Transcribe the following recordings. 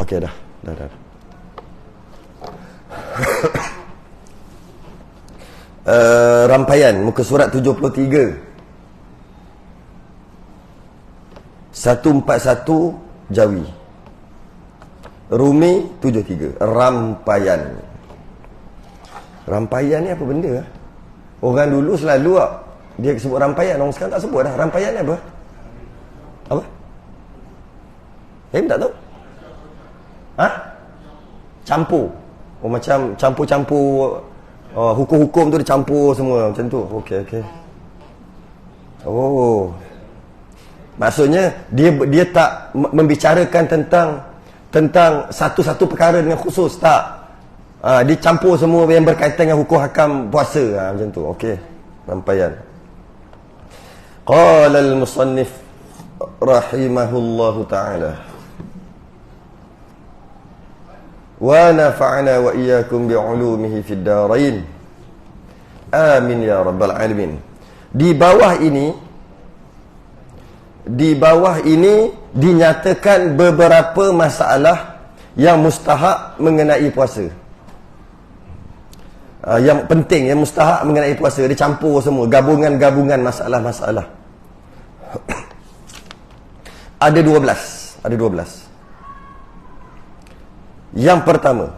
Okey, dah. Rampaian muka surat 73 141 Jawi, Rumi 73. Rampaian ni apa benda? Orang dulu selalu dia sebut rampaian, orang sekarang tak sebut dah. Rampaian ni apa? Apa? Tak tahu. Campur. Macam campur-campur hukum-hukum tu dia campur semua macam tu. Okey. Maksudnya dia tak membicarakan tentang satu-satu perkara dengan khusus, tak. Dia campur semua yang berkaitan dengan hukum hakam puasa, macam tu. Okey, rampaian. Qala al-musannif rahimahullahu ta'ala wa nafa'na wa iyyakum bi'ulumihi fid darain. Amin ya rabbal alamin. Di bawah ini dinyatakan beberapa masalah yang mustahak mengenai puasa. Yang penting, yang mustahak mengenai puasa. Dia campur semua, gabungan-gabungan masalah-masalah. Ada 12. Yang pertama,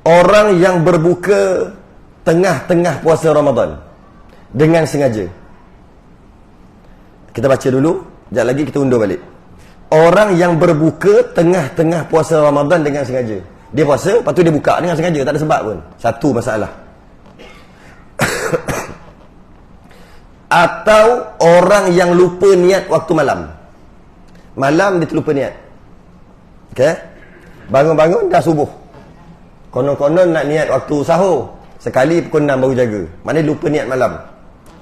orang yang berbuka tengah-tengah puasa Ramadan dengan sengaja. Kita baca dulu, sekejap lagi kita undur balik. Orang yang berbuka tengah-tengah puasa Ramadan dengan sengaja. Dia puasa, lepas tu dia buka dengan sengaja, tak ada sebab pun. Satu masalah. Atau orang yang lupa niat waktu malam. Malam dia terlupa niat. Okey? Bangun-bangun dah subuh. Konon-konon nak niat waktu sahur. Sekali pukul 6 baru jaga. Maknanya lupa niat malam.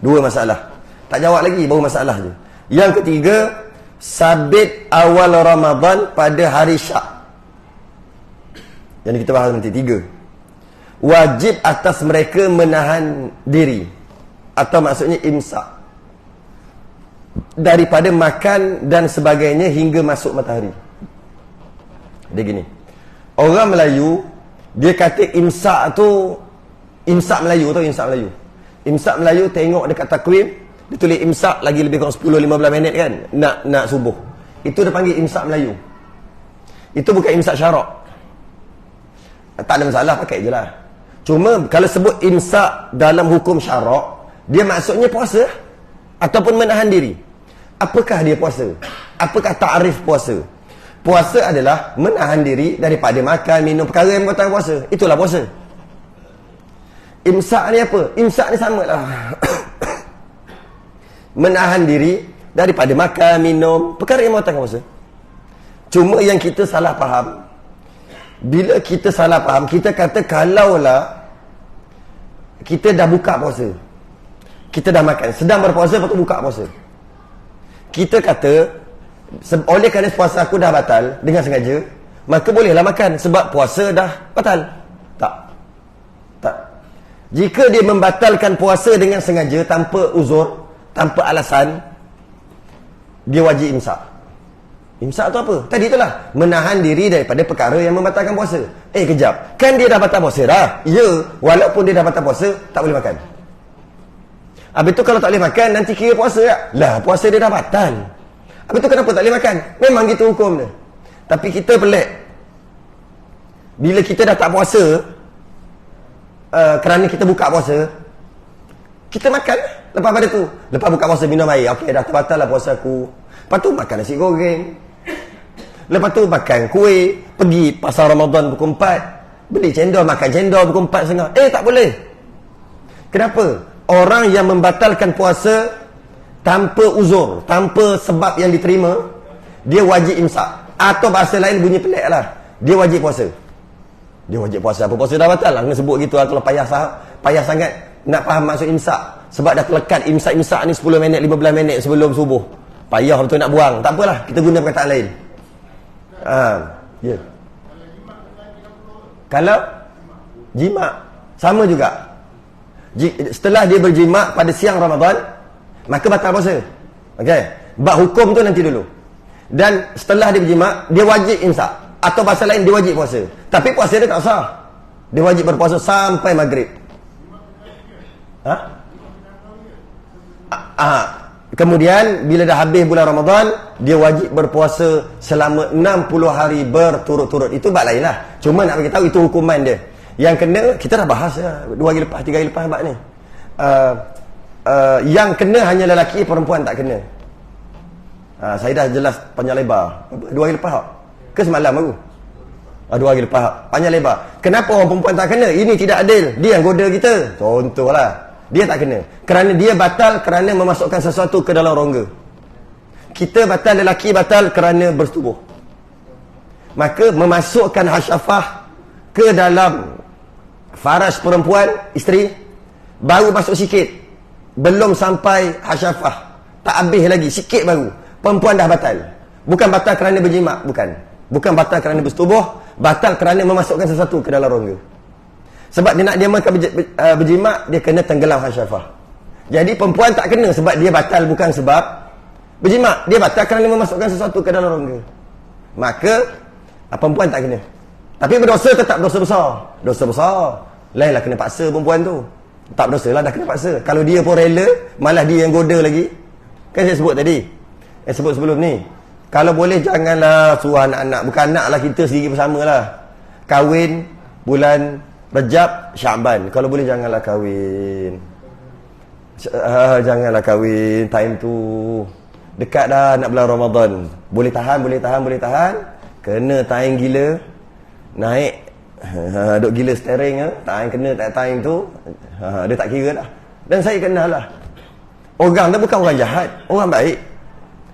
Dua masalah. Tak jawab lagi, baru masalah je. Yang ketiga, sabit awal Ramadan pada hari Syak. Yang kita bahas nanti. 3. Wajib atas mereka menahan diri, atau maksudnya imsak daripada makan dan sebagainya hingga masuk matahari. Dia gini, orang Melayu dia kata imsak tu, imsak Melayu tau, imsak Melayu. Imsak Melayu tengok dekat takwim, dia tulis imsak lagi lebih kurang 10-15 minit kan, nak subuh. Itu dia panggil imsak Melayu. Itu bukan imsak syarak. Tak ada masalah, pakai je lah. Cuma kalau sebut imsak dalam hukum syarak, dia maksudnya puasa ataupun menahan diri. Apakah dia puasa? Apakah ta'rif puasa? Puasa adalah menahan diri daripada makan, minum, perkara yang membatalkan puasa. Itulah puasa. Imsak ni apa? Imsak ni sama lah. Menahan diri daripada makan, minum, perkara yang membatalkan puasa. Cuma yang kita salah faham, bila kita salah faham, kita kata kalaulah kita dah buka puasa, kita dah makan, sedang berpuasa, lepas tu buka puasa, kita kata oleh kerana puasa aku dah batal dengan sengaja, maka bolehlah makan sebab puasa dah batal. Tak. Jika dia membatalkan puasa dengan sengaja tanpa uzur, tanpa alasan, dia wajib imsak. Imsak tu apa? Tadi itulah, menahan diri daripada perkara yang membatalkan puasa. Kejap, kan dia dah batal puasa dah? Ya, walaupun dia dah batal puasa, tak boleh makan. Habis tu kalau tak boleh makan, nanti kira puasa tak? Lah, puasa dia dah batal. Habis tu kenapa tak boleh makan? Memang gitu hukum dia. Tapi kita pelik. Bila kita dah tak puasa, kerana kita buka puasa, kita makan. Lepas pada tu, lepas buka puasa minum air, okey, dah terbatal lah puasa aku. Lepas tu makan nasi goreng, lepas tu makan kuih, pergi pasar Ramadan pukul 4, beli cendol, makan cendol pukul 4.30. Tak boleh. Kenapa? Orang yang membatalkan puasa tanpa uzur, tanpa sebab yang diterima, dia wajib imsak. Atau bahasa lain bunyi pelik lah, dia wajib puasa. Dia wajib puasa. Apa puasa dah batal lah, kena sebut gitu lah. Kalau payah sangat nak faham maksud imsak, sebab dah terlekat imsak ni 10 minit, 15 minit sebelum subuh. Payah betul nak buang. Tak apalah, kita guna perkataan lain. Ya. Kalau jima, sama juga. Setelah dia berjima pada siang Ramadan, maka batal puasa. Okey. Bab hukum tu nanti dulu. Dan setelah dia berjima, dia wajib imsak. Atau bahasa lain, dia wajib puasa. Tapi puasa dia tak sah. Dia wajib berpuasa sampai maghrib. Kemudian bila dah habis bulan Ramadan, dia wajib berpuasa selama 60 hari berturut-turut. Itu bab lain lah. Cuma nak bagi tahu itu hukuman dia. Yang kena, kita dah bahas dah 2 hari lepas, 3 hari lepas bab ni. Yang kena hanya lelaki, perempuan tak kena. Saya dah jelas panjang lebar. 2 hari lepas tak? Ke semalam baru? 2 hari lepas. Panjang lebar. Kenapa orang perempuan tak kena? Ini tidak adil. Dia yang goda kita. Contohlah. Dia tak kena. Kerana dia batal kerana memasukkan sesuatu ke dalam rongga. Kita batal, lelaki batal kerana bersetubuh. Maka memasukkan hasyafah ke dalam faras perempuan, isteri, baru masuk sikit. Belum sampai hasyafah. Tak habis lagi. Sikit baru. Perempuan dah batal. Bukan batal kerana berjimat. Bukan batal kerana bersetubuh. Batal kerana memasukkan sesuatu ke dalam rongga. Sebab dia nak diamalkan berjimat, dia kena tenggelam hasyafah. Jadi perempuan tak kena sebab dia batal, bukan sebab berjimat. Dia batal kerana memasukkan sesuatu ke dalam rongga. Maka perempuan tak kena. Tapi berdosa tetap dosa besar. Dosa besar. Lainlah kena paksa perempuan tu. Tak berdosa lah, dah kena paksa. Kalau dia pun rela, malah dia yang goda lagi. Kan saya sebut tadi, sebut sebelum ni, kalau boleh janganlah suruh anak-anak. Bukan anak lah, kita sendiri bersama lah. Kahwin bulan Rejab, Syaban. Kalau boleh janganlah kahwin. Janganlah kahwin time tu. Dekat dah nak bulan Ramadan. Boleh tahan. Kena time gila. Naik. Duk gila steering. Time kena tak time tu. Dia tak kira dah. Dan saya kenal lah. Orang tu bukan orang jahat. Orang baik.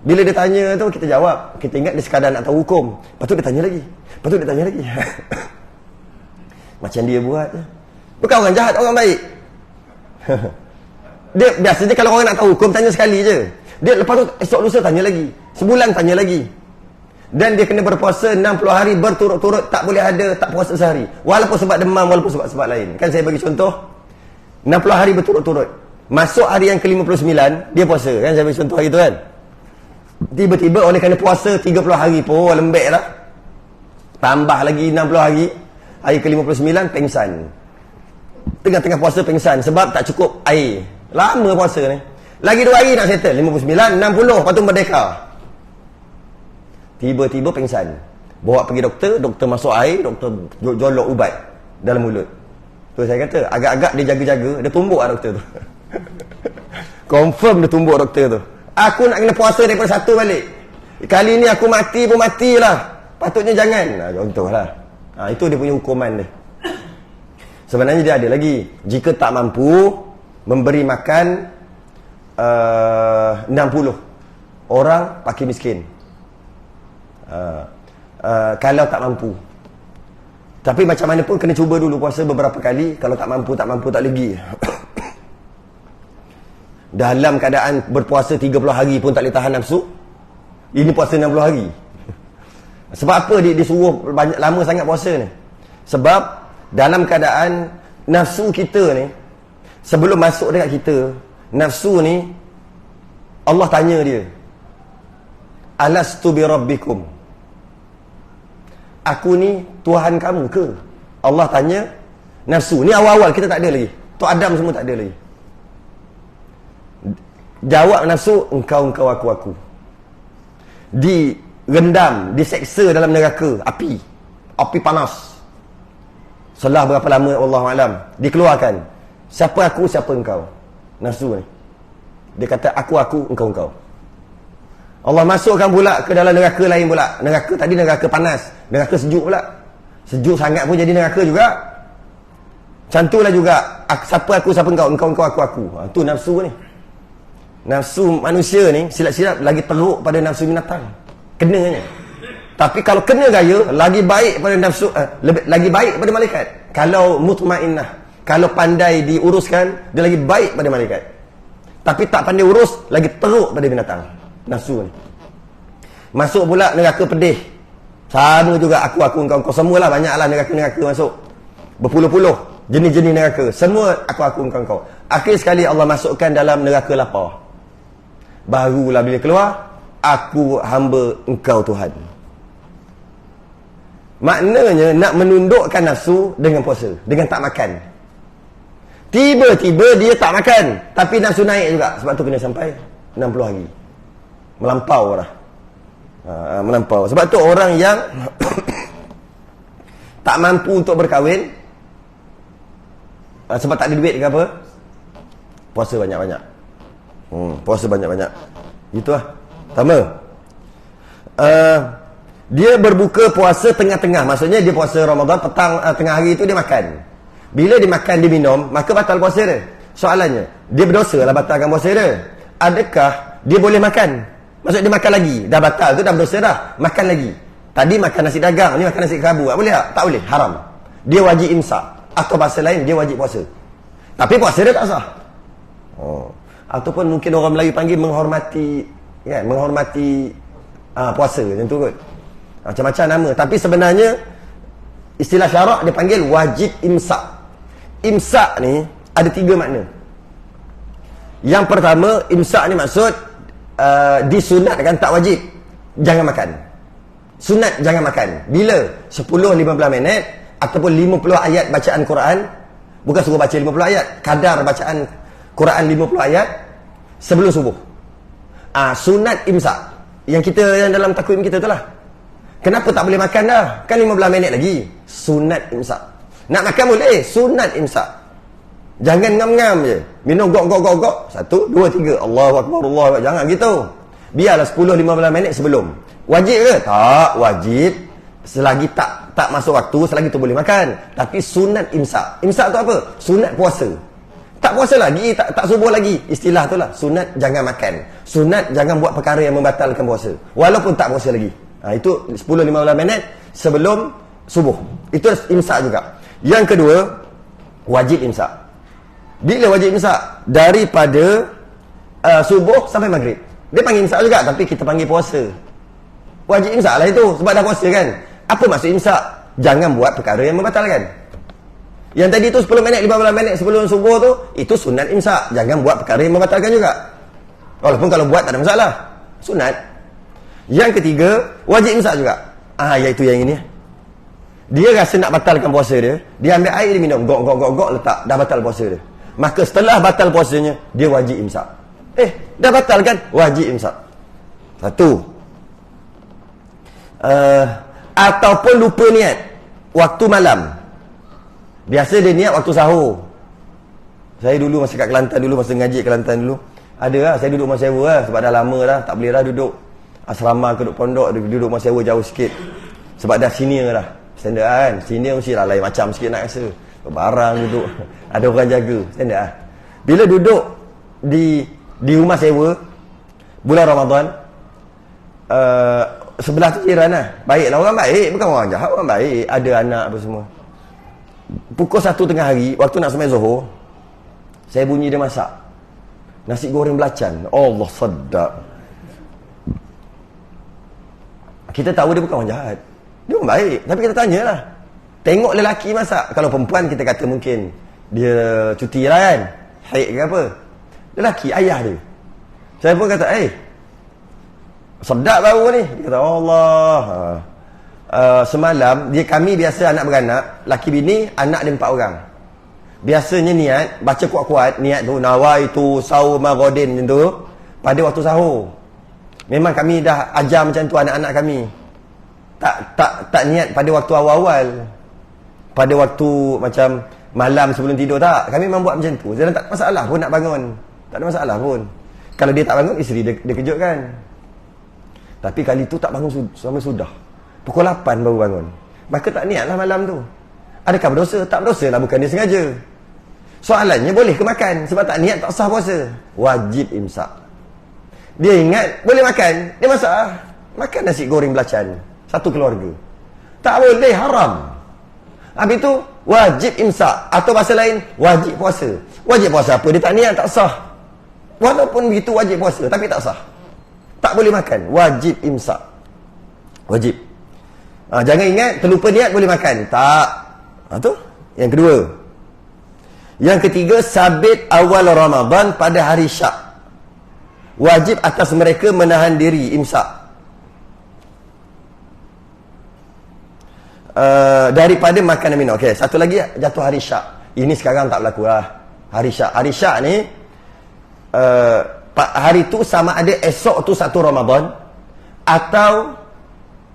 Bila dia tanya tu, kita jawab. Kita ingat dia sekadar nak tahu hukum. Lepas tu dia tanya lagi. Macam dia buat je. Bukan orang jahat, orang baik. Dia biasanya kalau orang nak tahu hukum, tanya sekali je. Dia lepas tu esok lusa tanya lagi. Sebulan tanya lagi. Dan dia kena berpuasa 60 hari berturut-turut. Tak boleh ada tak puasa sehari. Walaupun sebab demam, walaupun sebab lain. Kan saya bagi contoh, 60 hari berturut-turut. Masuk hari yang ke-59, dia puasa. Kan saya bagi contoh hari tu kan. Tiba-tiba oleh kerana puasa 30 hari pun lembek lah. Tambah lagi 60 hari. Hari ke-59 pengsan. Tengah-tengah puasa pengsan sebab tak cukup air. Lama puasa ni. Lagi 2 hari nak settle. 59, 60, lepas tu merdeka. Tiba-tiba pengsan. Bawa pergi doktor, doktor masuk air, doktor jolok ubat dalam mulut. Tu saya kata, agak-agak dia jaga-jaga, dia tumbuk lah doktor tu. Confirm dia tumbuk doktor tu. Aku nak kena puasa daripada 1 balik. Kali ni aku mati pun matilah. Patutnya jangan. Contohlah. Itu dia punya hukuman dia. Sebenarnya dia ada lagi. Jika tak mampu memberi makan 60 orang fakir miskin. Kalau tak mampu. Tapi macam mana pun kena cuba dulu puasa beberapa kali. Kalau tak mampu tak lagi. Dalam keadaan berpuasa 30 hari pun tak boleh tahan nafsu. Ini puasa 60 hari. Sebab apa dia suruh banyak lama sangat puasa ni? Sebab dalam keadaan nafsu kita ni, sebelum masuk dekat kita, nafsu ni Allah tanya dia, alastu bi rabbikum, aku ni Tuhan kamu ke? Allah tanya nafsu ni. Awal-awal kita tak ada lagi. Tok Adam semua tak ada lagi. Jawab nafsu, engkau, aku. Direndam, diseksa dalam neraka api panas. Setelah berapa lama Allahualam, dikeluarkan. Siapa aku, siapa engkau? Nafsu ni. Dia kata aku, engkau. Allah masukkan pula ke dalam neraka lain pula. Neraka tadi neraka panas, neraka sejuk pula. Sejuk sangat pun jadi neraka juga. Cantulah juga, siapa aku, siapa engkau, aku. Tu nafsu ni. Nafsu manusia ni silap-silap lagi teruk pada nafsu binatang. Kenanya. Tapi kalau kena gaya, lagi baik pada nafsu, lagi baik pada malaikat. Kalau mutmainnah, kalau pandai diuruskan, dia lagi baik pada malaikat. Tapi tak pandai urus, lagi teruk pada binatang. Nafsu ni. Masuk pula neraka pedih. Sama juga aku, engkau. Semualah, banyaklah neraka-neraka masuk. Berpuluh-puluh jenis-jenis neraka. Semua aku, engkau. Akhir sekali Allah masukkan dalam neraka lapar. Barulah bila keluar, aku hamba engkau Tuhan. Maknanya nak menundukkan nafsu dengan puasa, dengan tak makan. Tiba-tiba dia tak makan, tapi nafsu naik juga. Sebab tu kena sampai 60 hari. Melampau dah. Melampau. Sebab tu orang yang tak mampu untuk berkahwin, sebab tak ada duit ke apa, puasa banyak-banyak. Puasa banyak-banyak. Itulah. Pertama, dia berbuka puasa tengah-tengah. Maksudnya dia puasa Ramadan petang, tengah hari itu dia makan. Bila dia makan, dia minum, maka batal puasa dia. Soalannya, dia berdosa lah batalkan puasa dia. Adakah dia boleh makan? Maksud dia makan lagi. Dah batal tu, dah berdosa dah. Makan lagi. Tadi makan nasi dagang, ni makan nasi kerabu. Tak boleh tak? Tak boleh. Haram. Dia wajib imsak. Atau bahasa lain, dia wajib puasa. Tapi puasa dia tak sah. Ataupun mungkin orang Melayu panggil menghormati, kan? Menghormati puasa. Macam tu kot. Macam-macam nama. Tapi sebenarnya, istilah syarak dia panggil wajib imsak. Imsak ni ada 3 makna. Yang pertama, imsak ni maksud disunatkan, tak wajib. Jangan makan. Sunat jangan makan. Bila? 10-15 minit ataupun 50 ayat bacaan Quran. Bukan suruh baca 50 ayat, kadar bacaan Quran 50 ayat sebelum subuh. Sunat imsak. Yang kita, yang dalam takwim kita tu lah. Kenapa tak boleh makan dah? Kan 15 minit lagi. Sunat imsak. Nak makan boleh, sunat imsak. Jangan ngam-ngam je. Minum gok-gok-gok-gok. 1, 2, 3. Allahu Akbar, Allahu Akbar. Jangan gitu. Biarlah 10-15 minit sebelum. Wajib ke? Tak wajib. Selagi tak masuk waktu, selagi tu boleh makan. Tapi sunat imsak. Imsak tu apa? Sunat puasa. Tak puasa lagi, tak subuh lagi. Istilah tu lah. Sunat jangan makan. Sunat jangan buat perkara yang membatalkan puasa. Walaupun tak puasa lagi. Itu 10-15 minit sebelum subuh. Itu imsak juga. Yang kedua, wajib imsak. Bila wajib imsak? Daripada subuh sampai maghrib. Dia panggil imsak juga, tapi kita panggil puasa. Wajib imsak lah itu, sebab dah puasa kan. Apa maksud imsak? Jangan buat perkara yang membatalkan. Yang tadi tu 10 minit, 15 minit sebelum subuh tu, itu sunat imsak. Jangan buat perkara yang membatalkan juga. Walaupun kalau buat tak ada masalah. Sunat. Yang ketiga, wajib imsak juga. Iaitu yang ini. Dia rasa nak batalkan puasa dia, dia ambil air, dia minum, gok, letak, dah batal puasa dia. Maka setelah batal puasanya, dia wajib imsak. Dah batal kan? Wajib imsak. 1. Ataupun lupa niat waktu malam. Biasa dia niat waktu sahur. Saya dulu masa kat Kelantan dulu, masa ngaji Kelantan dulu, ada lah, saya duduk rumah sewa lah, sebab dah lama dah, tak boleh dah duduk asrama ke duduk pondok, duduk rumah sewa jauh sikit. Sebab dah senior dah. Standard kan? Senior mesti lah lain macam sikit nak rasa. Barang duduk, ada orang jaga. Standard lah. Bila duduk di rumah sewa bulan Ramadan, sebelah tu jiran lah. Baiklah, orang baik. Bukan orang jahat, orang baik. Ada anak apa semua. Pukul 1 tengah hari, waktu nak sembahyang Zuhur, saya bunyi dia masak nasi goreng belacan. Allah sedap. Kita tahu dia bukan orang jahat, dia orang baik. Tapi kita tanyalah, tengok lelaki masak. Kalau perempuan kita kata mungkin dia cuti lah kan, haid ke apa. Lelaki, ayah dia. Saya pun kata, sedap baru ni. Dia kata, Allah. Semalam, kami biasa anak beranak, laki bini, anak dia 4 orang. Biasanya niat, baca kuat-kuat, niat tu, nawaitu sauma ghadin macam tu, pada waktu sahur. Memang kami dah ajar macam tu anak-anak kami. Tak niat pada waktu awal-awal. Pada waktu macam malam sebelum tidur, tak. Kami memang buat macam tu. Jadi tak masalah pun nak bangun. Tak ada masalah pun. Kalau dia tak bangun, isteri dia kejutkan. Tapi kali tu tak bangun sampai sudah. Pukul 8 baru bangun. Maka tak niatlah malam tu. Adakah berdosa? Tak berdosa lah, bukan dia sengaja. Soalannya, boleh ke makan? Sebab tak niat, tak sah puasa. Wajib imsak. Dia ingat, boleh makan. Dia masak lah. Makan nasi goreng belacan. Satu keluarga. Tak boleh, haram. Habis tu, wajib imsak. Atau bahasa lain, wajib puasa. Wajib puasa apa? Dia tak niat, tak sah. Walaupun begitu wajib puasa, tapi tak sah. Tak boleh makan. Wajib imsak. Wajib. Jangan ingat, terlupa niat boleh makan. Tak. Tu yang kedua. Yang ketiga, sabit awal Ramadan pada hari Syak. Wajib atas mereka menahan diri imsak. daripada makan dan minum. Okey, satu lagi jatuh hari syak. Ini sekarang tak berlaku lah. Hari syak. Hari syak ni hari tu sama ada esok tu 1 Ramadan atau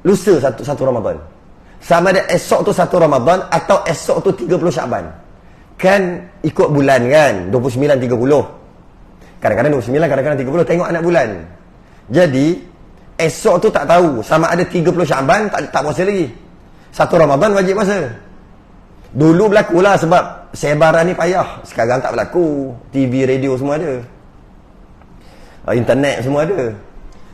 lusa satu Ramadan. Sama ada esok tu 1 Ramadan atau esok tu 30 Syaban. Kan ikut bulan kan, 29 30. Kadang-kadang 29, kadang-kadang 30, tengok anak bulan. Jadi esok tu tak tahu sama ada 30 Syaban, tak puasa lagi. 1 Ramadan wajib puasa. Dulu berlaku lah sebab sebaran ni payah. Sekarang tak berlaku. TV, radio semua ada. Internet semua ada.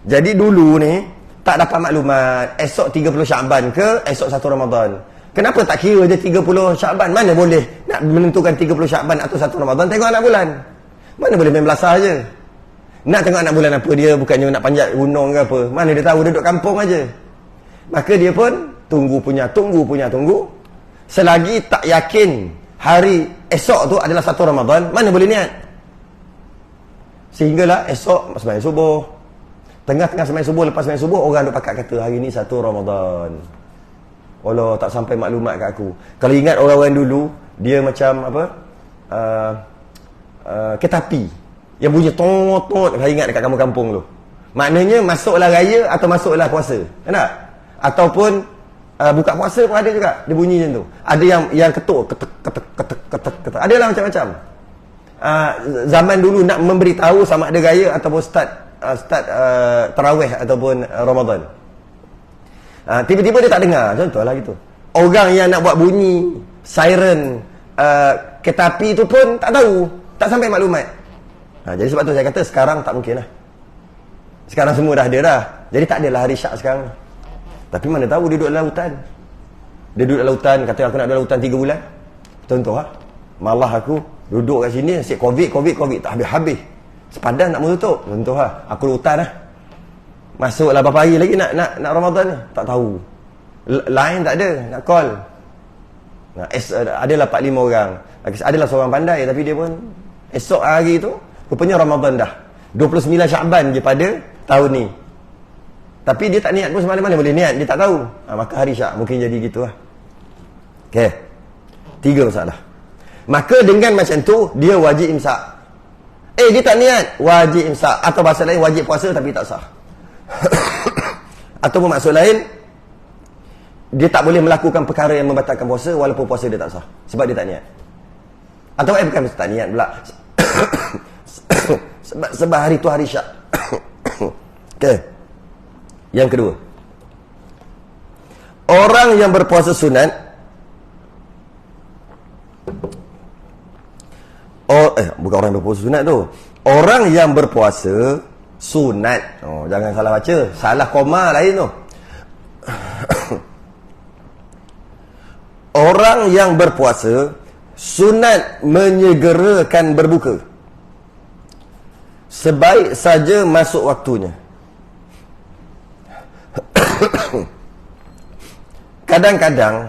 Jadi dulu ni tak dapat maklumat esok 30 Syaban ke esok 1 Ramadan. Kenapa tak kira je 30 Syaban? Mana boleh nak menentukan 30 Syaban atau 1 Ramadan? Tengok anak bulan. Mana boleh main belasah je. Nak tengok anak bulan apa, dia bukannya nak panjat gunung ke apa. Mana dia tahu, duduk kampung aja. Maka dia pun tunggu. Selagi tak yakin hari esok tu adalah 1 Ramadan, mana boleh niat. Sehinggalah esok sembahyang subuh. Tengah-tengah sembahyang subuh, lepas sembahyang subuh, orang duk pakat kata hari ni 1 Ramadan. Allah, tak sampai maklumat kat aku. Kalau ingat orang-orang dulu, dia macam apa? Kereta api yang bunyi tot-tot. Saya ingat dekat kampung-kampung tu. Maknanya masuklah raya atau masuklah puasa. Tak? Ataupun buka puasa pun ada juga. Dia bunyi macam tu. Ada yang ketuk, ketek. Ada lah macam-macam. Zaman dulu nak memberitahu sama ada raya ataupun start tarawih ataupun Ramadan. Tiba-tiba dia tak dengar. Contohlah gitu. Orang yang nak buat bunyi siren kereta api tu pun tak tahu. Tak sampai maklumat. Jadi sebab tu saya kata sekarang tak mungkin lah. Sekarang semua dah ada dah. Jadi tak adalah hari syak sekarang. Tapi mana tahu dia duduk dalam lautan. Dia duduk dalam lautan, kata aku nak duduk dalam lautan 3 bulan. Contoh lah. Malah aku duduk kat sini, asyik COVID, tak habis-habis. Sepadan tak mau tutup. Contoh lah. Aku di hutan lah. Masuklah berapa hari lagi nak Ramadan ni. Tak tahu. Line tak ada. Nak call. Adalah 4-5 orang. Adalah seorang pandai. Tapi dia pun esok hari tu rupanya Ramadan dah. 29 Syaban je pada tahun ni. Tapi dia tak niat pun semalam, mana boleh niat. Dia tak tahu. Maka hari syak mungkin jadi gitu lah. Okay. 3 masalah. Maka dengan macam tu dia wajib imsak. Dia tak niat, wajib imsak. Atau bahasa lain wajib puasa tapi tak sah. Ataupun maksud lain, dia tak boleh melakukan perkara yang membatalkan puasa walaupun puasa dia tak sah. Sebab dia tak niat. Atau bukan tak niat pula. sebab hari tu hari syak. Okay. Yang kedua, orang yang berpuasa sunat, bukan orang yang berpuasa sunat tu, orang yang berpuasa sunat. Jangan salah baca, salah koma lain tu. Orang yang berpuasa sunat menyegerakan berbuka sebaik saja masuk waktunya. Kadang-kadang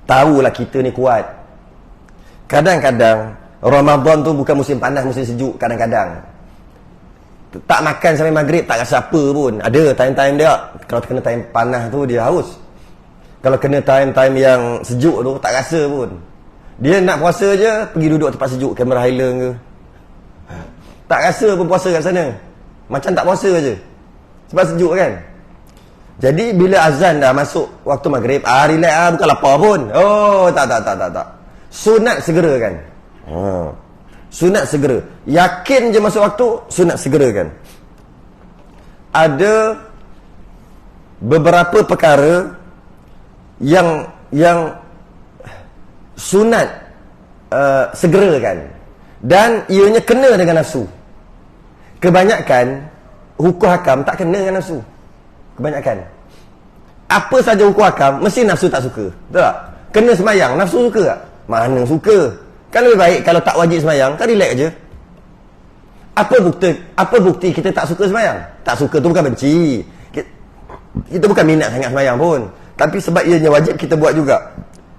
tahulah kita ni kuat. Kadang-kadang Ramadan tu bukan musim panas, musim sejuk. Kadang-kadang tak makan sampai maghrib tak rasa apa pun. Ada time-time dia. Kalau kena time panas tu dia haus. Kalau kena time-time yang sejuk tu tak rasa pun. Dia nak puasa je pergi duduk tempat sejuk, Cameron Highland ke. Tak rasa pun puasa kat sana. Macam tak puasa je. Sebab sejuk kan. Jadi bila azan dah masuk waktu maghrib, relax bukan lapar pun. Tak. Sunat segera kan. Sunat segera. Yakin je masuk waktu, sunat segera kan. Ada beberapa perkara yang sunat segera kan. Dan ianya kena dengan nafsu. Kebanyakan hukum hakam tak kena dengan nafsu. Kebanyakan apa saja hukum hakam mesti nafsu tak suka. Betul tak? Kena semayang, nafsu suka tak? Mana suka. Kan lebih baik kalau tak wajib semayang, kan relax je. Apa bukti kita tak suka semayang? Tak suka tu bukan benci. Kita bukan minat sangat semayang pun. Tapi sebab ianya wajib kita buat juga.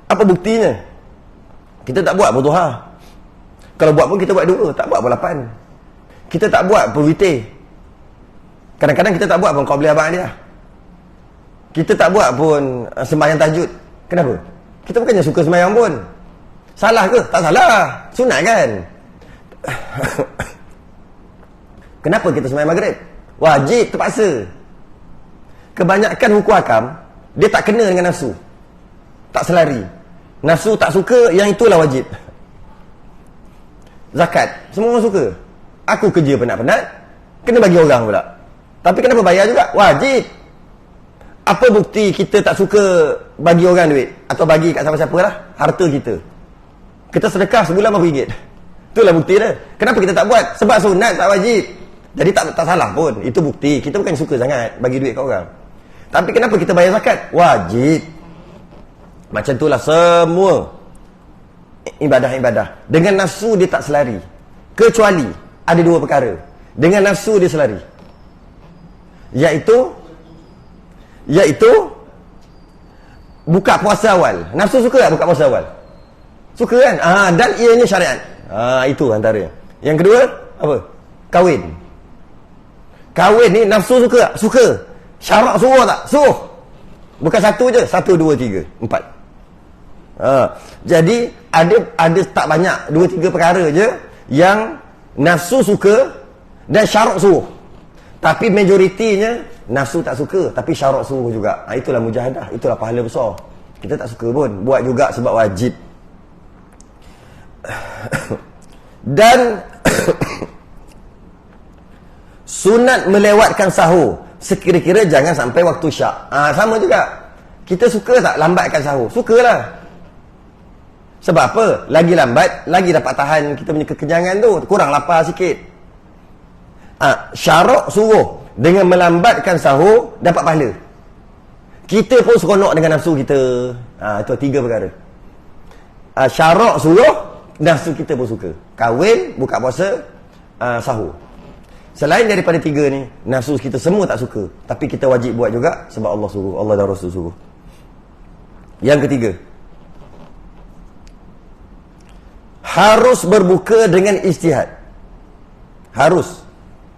Apa buktinya? Kita tak buat pun duha. Kalau buat pun kita buat 2, tak buat pun 8. Kita tak buat pun witir. Kadang-kadang kita tak buat pun qabliyah ba'diyah. Kita tak buat pun sembahyang tahajud. Kenapa? Kita bukannya suka sembahyang pun. Salah ke? Tak salah. Sunat kan? Kenapa kita sembahyang maghrib? Wajib, terpaksa. Kebanyakan hukum hakam, dia tak kena dengan nafsu. Tak selari. Nafsu tak suka, yang itulah wajib. Zakat, semua orang suka. Aku kerja penat-penat, kena bagi orang pula. Tapi kenapa bayar juga? Wajib. Apa bukti kita tak suka bagi orang duit? Atau bagi kat siapa-siapa lah? Harta kita. Kita sedekah sebulan RM5. Itulah bukti dia. Kenapa kita tak buat? Sebab sunat, tak wajib. Jadi tak salah pun. Itu bukti. Kita bukan suka sangat bagi duit kat orang. Tapi kenapa kita bayar zakat? Wajib. Macam itulah semua ibadah-ibadah. Dengan nafsu dia tak selari. Kecuali ada dua perkara. Dengan nafsu dia selari. Iaitu buka puasa awal. Nafsu suka tak buka puasa awal? Suka kan? Dan ianya syariat. Itu antara. Yang kedua, apa? Kahwin. Kahwin ni nafsu suka tak? Suka. Syarak suruh tak? Suruh. Bukan satu je. 1, 2, 3, 4. Jadi ada tak banyak 2, 3 perkara je yang nafsu suka dan syarak suruh. Tapi majoritinya nafsu tak suka, tapi syarak suruh juga. Itulah mujahadah, itulah pahala besar. Kita tak suka pun, buat juga sebab wajib. Dan sunat melewatkan sahur, sekira-kira jangan sampai waktu syak. Sama juga. Kita suka tak lambatkan sahur? Sukalah. Sebab apa? Lagi lambat, lagi dapat tahan kita punya kekenyangan tu. Kurang lapar sikit. Syarak suruh dengan melambatkan sahur dapat pahala. Kita pun seronok dengan nafsu kita. Itu 3 perkara. Syarak suruh, nafsu kita pun suka. Kahwin, buka puasa, sahur. Selain daripada 3 ni, nafsu kita semua tak suka. Tapi kita wajib buat juga sebab Allah suruh, Allah dan Rasul suruh. Yang ketiga, harus berbuka dengan ijtihad. Harus.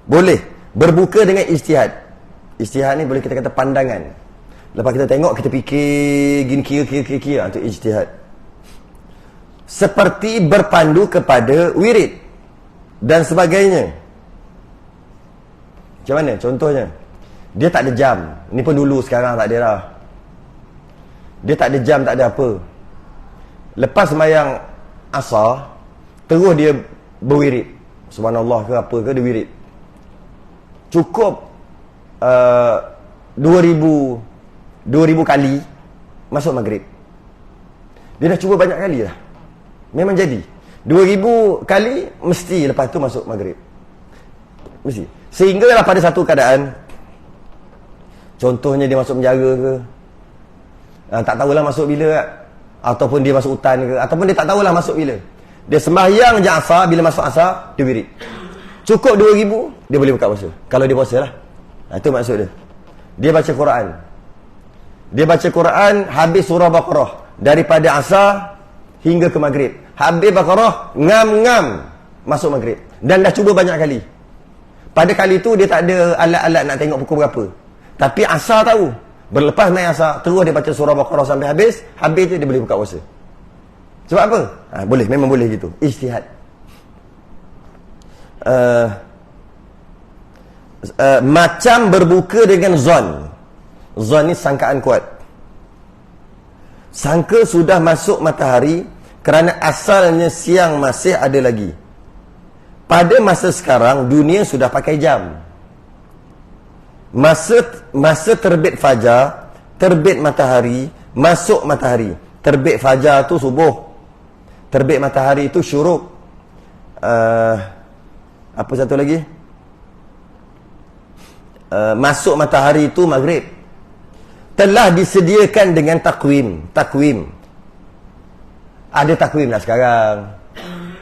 Boleh berbuka dengan ijtihad. Ijtihad ni boleh kita kata pandangan. Lepas kita tengok, kita fikir gini, kira itu ijtihad. Seperti berpandu kepada wirid dan sebagainya. Macam mana contohnya? Dia tak ada jam. Ni pun dulu, sekarang tak ada dah. Dia tak ada jam, tak ada apa. Lepas sembahyang asar, terus dia berwirid. Subhanallah ke apa ke, dia wirid. Cukup 2000 kali masuk maghrib. Dia dah cuba banyak kali dah. Memang jadi 2000 kali mesti lepas tu masuk maghrib. Mesti. Sehinggalah pada satu keadaan, contohnya dia masuk penjara ke, tak tahulah masuk bila, ataupun dia masuk hutan ke, ataupun dia tak tahulah masuk bila. Dia sembahyang je asar, bila masuk asar dia wirid. Cukup 2000, dia boleh buka puasa. Kalau dia puasa lah. Itu maksud dia. Dia baca Quran. Dia baca Quran habis surah Baqarah. Daripada asar hingga ke maghrib. Habis Baqarah, ngam-ngam masuk maghrib. Dan dah cuba banyak kali. Pada kali tu dia tak ada alat-alat nak tengok pukul berapa. Tapi asar tahu. Berlepas main asar, terus dia baca surah Baqarah sampai habis. Habis je dia boleh buka puasa. Sebab apa? Boleh, memang boleh gitu. Ijtihad. Macam berbuka dengan zon. Zon ni sangkaan kuat. Sangka sudah masuk matahari kerana asalnya siang masih ada lagi. Pada masa sekarang dunia sudah pakai jam. Masa terbit fajar, terbit matahari, masuk matahari. Terbit fajar tu subuh. Terbit matahari itu syuruk. Apa satu lagi? Masuk matahari itu maghrib. Telah disediakan dengan takwim. Ada takwim lah sekarang.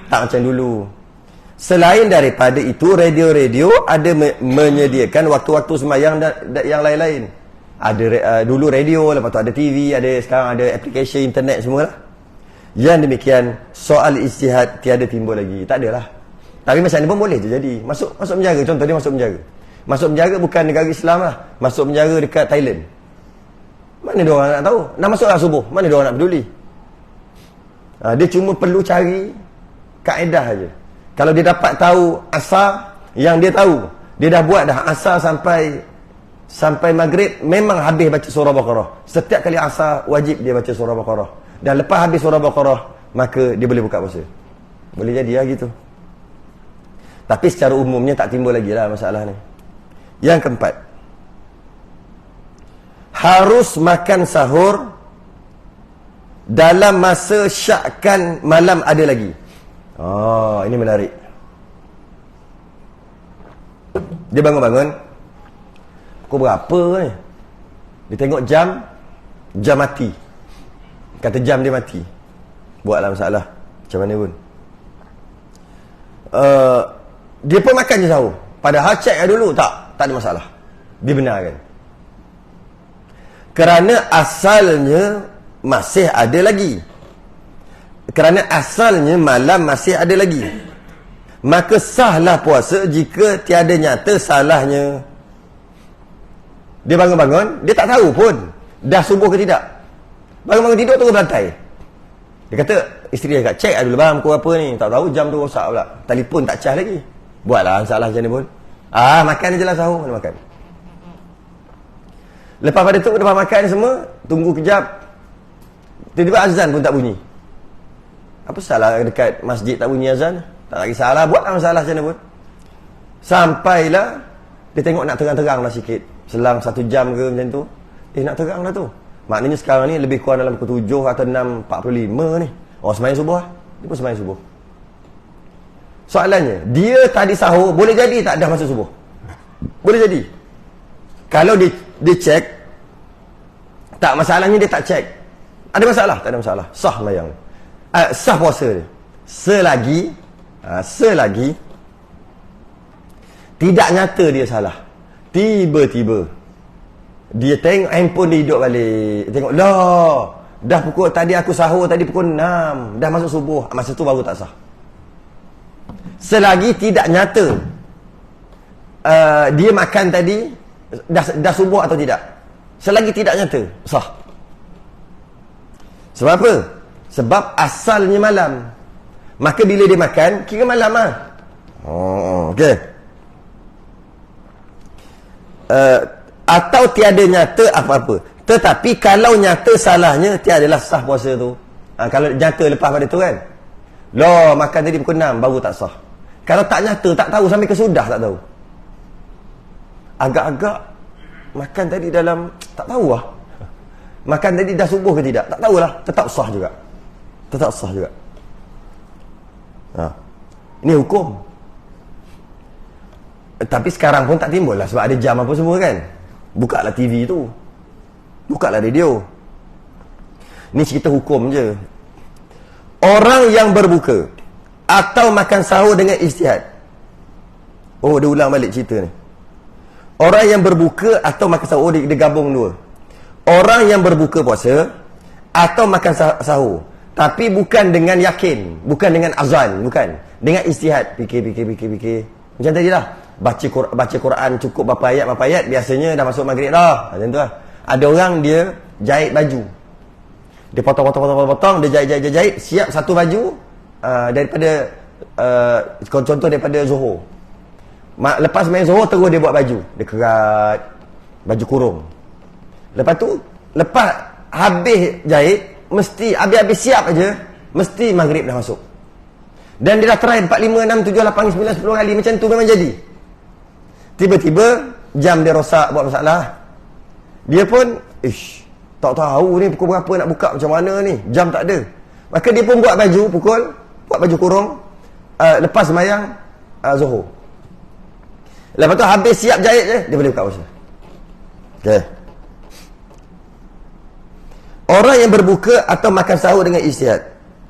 Tak macam dulu. Selain daripada itu, radio-radio ada menyediakan waktu-waktu sembahyang dan yang lain-lain. Ada dulu radio, lepas tu ada TV, sekarang ada aplikasi internet semua lah. Yang demikian, soal ijtihad tiada timbul lagi. Tak adalah. Tapi macam ni pun boleh je jadi. Masuk penjara, contoh dia masuk penjara. Masuk penjara bukan negara Islam lah. Masuk penjara dekat Thailand. Mana dia orang nak tahu? Nak masuk lah subuh, mana dia orang nak peduli? Dia cuma perlu cari kaedah aja. Kalau dia dapat tahu asar yang dia tahu, dia dah buat dah asar sampai maghrib, memang habis baca surah Baqarah. Setiap kali asar wajib dia baca surah Baqarah. Dan lepas habis surah Baqarah, maka dia boleh buka puasa. Boleh jadi lah gitu. Tapi secara umumnya tak timbul lagi lah masalah ni. Yang keempat, harus makan sahur dalam masa syakkan malam ada lagi. Ini menarik. Dia bangun-bangun, pukul berapa ni? Dia tengok jam mati. Kata jam dia mati. Buatlah masalah macam mana pun. Dia pun makan je sahur. Padahal cek dulu, tak ada masalah. Dibenarkan. Kerana asalnya masih ada lagi. Kerana asalnya malam masih ada lagi. Maka sahlah puasa jika tiada nyata salahnya. Dia bangun-bangun, dia tak tahu pun dah subuh ke tidak. Bangun-bangun tidur terus berantai. Dia kata, isteri dia kat cek dulu bang, pukul apa ni? Tak tahu jam tu rosak pula. Telefon tak cas lagi. Buatlah salah macam ni pun. Makan je lah sahur, mana makan. Lepas pada tu, lepas makan semua, tunggu kejap. Tiba-tiba azan pun tak bunyi. Apa salah dekat masjid tak bunyi azan? Tak lagi salah, buatlah masalah macam ni pun. Sampailah, dia tengok nak terang-terang lah sikit. Selang 1 jam ke macam tu. Nak terang dah tu. Maknanya sekarang ni lebih kurang dalam pukul 7 atau 6.45 ni. Sembahyang subuh lah. Dia pun sembahyang subuh. Soalannya, dia tadi sahur, boleh jadi tak dah masuk subuh? Boleh jadi. Kalau dia cek, tak, masalahnya dia tak cek. Ada masalah? Tak ada masalah. Sah sembahyang. Sah puasa dia. Selagi tidak nyata dia salah. Tiba-tiba dia tengok handphone dia hidup balik. Tengok, dah pukul, tadi aku sahur tadi pukul 6, dah masuk subuh. Masa tu baru tak sah. Selagi tidak nyata dia makan tadi dah subuh atau tidak. Selagi tidak nyata, sah. Sebab apa? Sebab asalnya malam. Maka bila dia makan, kira malam lah. Okey. Atau tiada nyata apa-apa. Tetapi kalau nyata salahnya, tiadalah sah puasa tu. Kalau nyata lepas pada tu kan, makan tadi pukul 6, baru tak sah. Kalau tak nyata, tak tahu sampai ke sudah, tak tahu. Agak-agak makan tadi dalam, tak tahu lah. Makan tadi dah subuh ke tidak, tak tahulah. Tetap sah juga. Tetap sah juga. Ini hukum. Tapi sekarang pun tak timbul lah, sebab ada jam apa semua kan. Bukalah TV tu, bukalah radio. Ni cerita hukum je. Orang yang berbuka atau makan sahur dengan ijtihad. Dia ulang balik cerita ni. Orang yang berbuka atau makan sahur, dia gabung dua. Orang yang berbuka puasa atau makan sahur, tapi bukan dengan yakin, bukan dengan azan, bukan dengan ijtihad. Fikir. Macam tadi lah, baca Quran cukup berapa ayat, biasanya dah masuk maghrib dah. Macam tu lah. Ada orang dia jahit baju. Dia potong, dia jahit, siap satu baju daripada contoh daripada Zuhur. Lepas main Zuhur terus dia buat baju. Dia kerat baju kurung. Lepas tu, lepas habis jahit, mesti habis siap aja, mesti maghrib dah masuk. Dan dia dah try 4, 5, 6, 7, 8, 9, 10 kali macam tu memang jadi. Tiba-tiba jam dia rosak, buat masalah. Dia pun tak tahu ni pukul berapa nak buka, macam mana ni, jam tak ada. Maka dia pun buat baju kurung lepas sembahyang Zuhur. Lepas tu habis siap jahit je, dia boleh buka puasa. Okey. Orang yang berbuka atau makan sahur dengan ijtihad,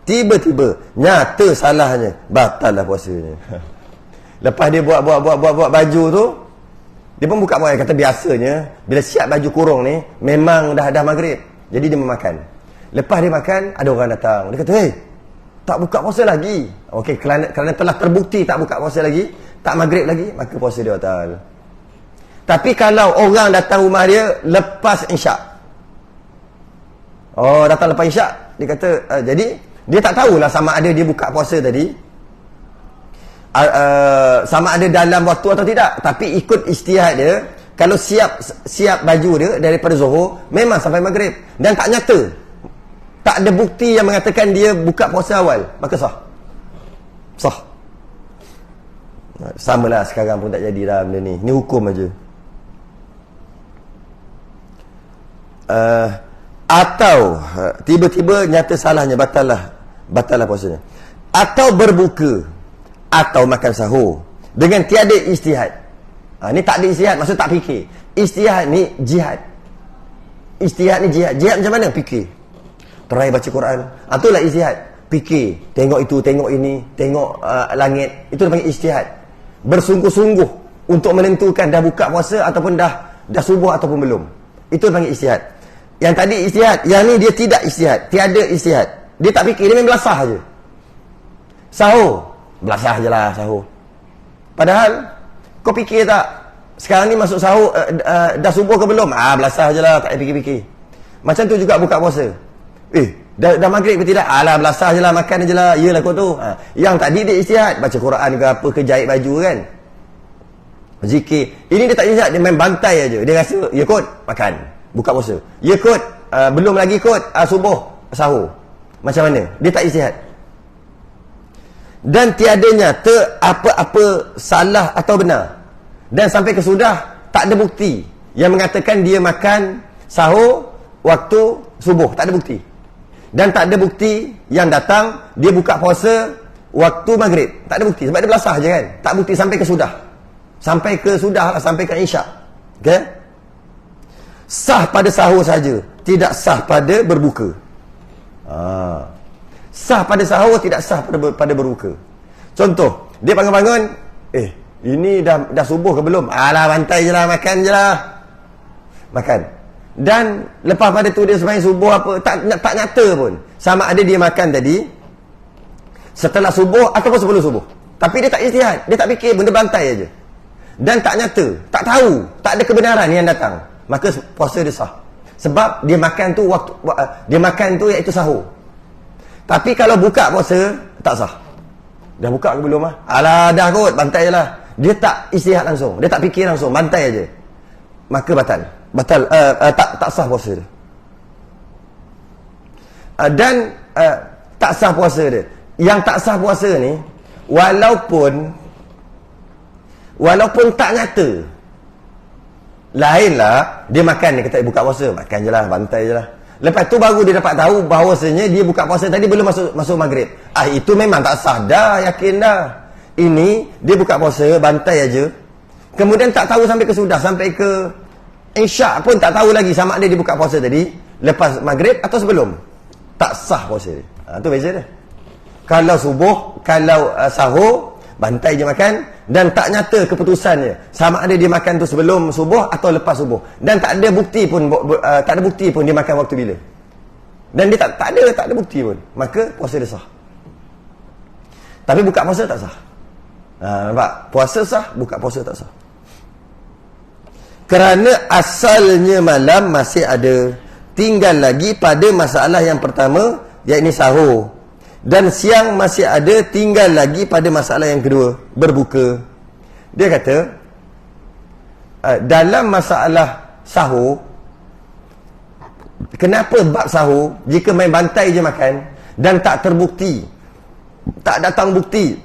tiba-tiba nyata salahnya, batal lah puasanya. Lepas dia buat baju tu, dia pun buka puasa. Kata biasanya bila siap baju kurung ni memang dah maghrib, jadi dia memakan. Lepas dia makan, ada orang datang. Dia kata, tak buka puasa lagi. Okey, kerana telah terbukti tak buka puasa lagi, tak maghrib lagi, maka puasa dia batal. Tapi kalau orang datang rumah dia lepas isyak, Oh, datang lepas isyak. Dia kata, jadi dia tak tahulah sama ada dia buka puasa tadi sama ada dalam waktu atau tidak. Tapi ikut ijtihad dia, kalau siap baju dia daripada Zuhur, memang sampai Maghrib. Dan tak nyata, tak ada bukti yang mengatakan dia buka puasa awal, maka sah. Sah. Sama lah sekarang pun tak jadi dah benda ni. Ni hukum aja. Atau tiba-tiba nyata salahnya, batal lah puasanya. Atau berbuka atau makan sahur dengan tiada ijtihad. Ni tak ada ijtihad, maksud tak fikir. Ijtihad ni jihad. Ijtihad ni jihad. Jihad macam mana? Fikir. Try baca Quran. Itulah ijtihad. Fikir. Tengok itu, tengok ini, tengok langit. Itu dipanggil ijtihad. Bersungguh-sungguh untuk menentukan dah buka puasa ataupun dah subuh ataupun belum. Itu dipanggil ijtihad. Yang tadi ijtihad, yang ni dia tidak ijtihad, tiada ijtihad. Dia tak fikir, dia main belasah je. Sahur, belasah je lah sahur. Padahal kau fikir tak, sekarang ni masuk sahur, dah subuh ke belum? Belasah je lah, tak payah fikir-fikir. Macam tu juga buka puasa. Dah maghrib ke tidak? Alah, belasah je lah, makan je lah. Yelah kau tu. Yang tadi dia ijtihad, baca Quran ke apa ke, jahit baju kan, zikir. Ini dia tak ijtihad, dia main bantai aja. Dia rasa, ya kot, makan, buka puasa. Ya kot, belum lagi kot, subuh, sahur. Macam mana? Dia tak ijtihad. Dan tiadanya apa-apa salah atau benar. Dan sampai ke sudah, tak ada bukti yang mengatakan dia makan sahur waktu subuh. Tak ada bukti. Dan tak ada bukti yang datang dia buka puasa waktu maghrib. Tak ada bukti. Sebab dia belasah je kan. Tak bukti sampai ke sudah. Sampai ke sudah lah, sampai ke isyak. Okay? Sah pada sahur saja, tidak sah pada berbuka. Sah pada sahur, tidak sah pada berbuka. Contoh, dia bangun-bangun, ini dah subuh ke belum? Alah, bantai je lah, makan je lah. Makan. Dan lepas pada tu dia sembahyang subuh apa, tak nyata pun sama ada dia makan tadi setelah subuh ataupun sebelum subuh. Tapi dia tak ijtihad, dia tak fikir, benda bantai aja. Dan tak nyata, tak tahu, tak ada kebenaran yang datang, maka puasa dia sah. Sebab dia makan tu dia makan tu iaitu sahur. Tapi kalau buka puasa, tak sah. Dah buka ke belum? Alah, dah kot, bantai je lah. Dia tak ijtihad langsung, dia tak fikir langsung, bantai aja. Maka batal. Tak sah puasa dia. Dan tak sah puasa dia. Yang tak sah puasa ni, walaupun tak nyata, lainlah dia makan, dia kata buka puasa, makan je lah, bantai je lah. Lepas tu baru dia dapat tahu bahawasanya dia buka puasa tadi belum masuk maghrib. Itu memang tak sah dah, yakin dah. Ini dia buka puasa, bantai aja. Kemudian tak tahu sampai ke sudah, sampai ke isyak pun tak tahu lagi sama ada dia buka puasa tadi lepas maghrib atau sebelum. Tak sah puasa dia. Tu beza dia. Kalau subuh, kalau sahur, bantai je makan. Dan tak nyata keputusannya sama ada dia makan tu sebelum subuh atau lepas subuh. Dan tak ada bukti pun dia makan waktu bila. Dan dia tak ada bukti pun, maka puasa dia sah. Tapi buka puasa tak sah. Nampak? Puasa sah, buka puasa tak sah. Kerana asalnya malam masih ada, tinggal lagi pada masalah yang pertama, iaitu sahur. Dan siang masih ada, tinggal lagi pada masalah yang kedua, berbuka. Dia kata, dalam masalah sahur, kenapa bab sahur, jika main bantai je makan, dan tak terbukti, tak datang bukti,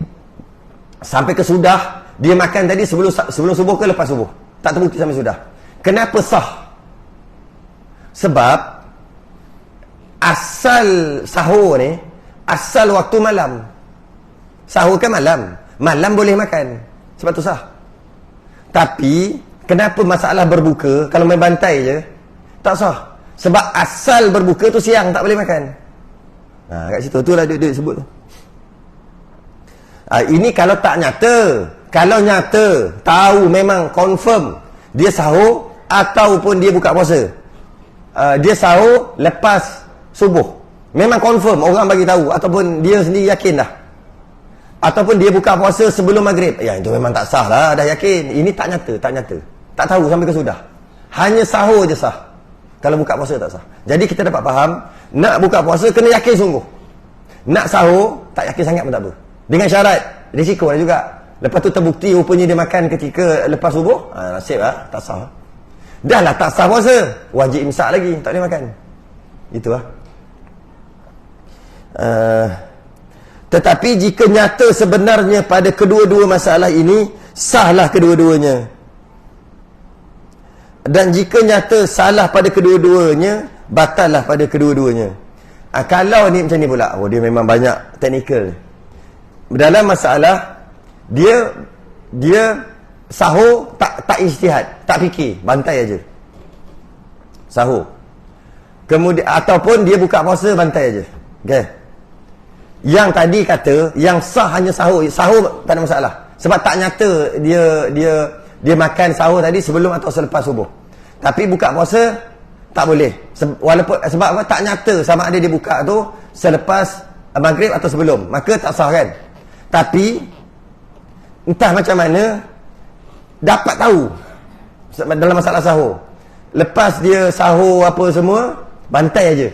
sampai ke sudah, dia makan tadi sebelum subuh ke lepas subuh, tak terbukti sampai sudah. Kenapa sah? Sebab asal sahur ni, asal waktu malam. Sahur kan malam, malam boleh makan, sebab tu sah. Tapi kenapa masalah berbuka, kalau main bantai je tak sah? Sebab asal berbuka tu siang, tak boleh makan. Kat situ tu lah dia sebut tu. Ini kalau tak nyata. Kalau nyata, tahu memang confirm dia sahur ataupun dia buka puasa, dia sahur lepas subuh, memang confirm, orang bagi tahu, ataupun dia sendiri yakin dah, ataupun dia buka puasa sebelum maghrib, itu memang tak sah lah, dah yakin. Ini tak nyata, tak tahu sampai ke sudah, hanya sahur je sah. Kalau buka puasa tak sah. Jadi kita dapat faham, nak buka puasa kena yakin sungguh. Nak sahur, tak yakin sangat pun tak apa. Dengan syarat, risiko lah juga. Lepas tu terbukti rupanya dia makan ketika lepas subuh, nasib lah, tak sah. Dah lah tak sah puasa, wajib imsak lagi, tak boleh makan. Itu lah. Tetapi jika nyata sebenarnya pada kedua-dua masalah ini, sahlah kedua-duanya. Dan jika nyata salah pada kedua-duanya, batallah pada kedua-duanya. Kalau ni macam ni pula, dia memang banyak teknikal. Dalam masalah dia sahur tak ijtihad, tak fikir, bantai aja. Sahur. Kemudian ataupun dia buka puasa, bantai aja. Okey. Yang tadi kata yang sah hanya sahur tak ada masalah. Sebab tak nyata dia makan sahur tadi sebelum atau selepas subuh. Tapi buka puasa tak boleh. Walaupun sebab apa? Tak nyata sama ada dia buka tu selepas maghrib atau sebelum. Maka tak sah kan? Tapi entah macam mana dapat tahu dalam masalah sahur. Lepas dia sahur apa semua, bantai aja.